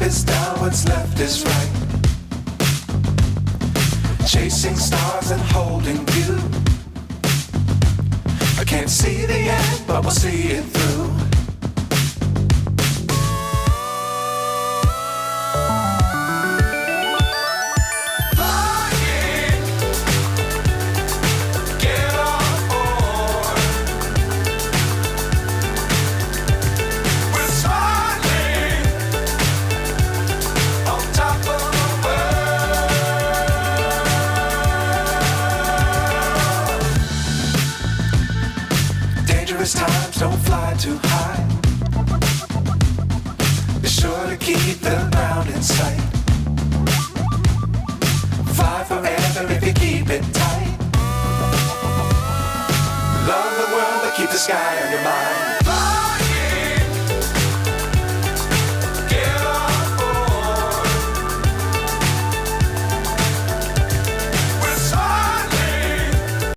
is down, what's left is right. Chasing stars and holding you. I can't see the end, but we'll see it through. Times don't fly too high. Be sure to keep the ground in sight. Fly forever if you keep it tight. Love the world, but keep the sky on your mind.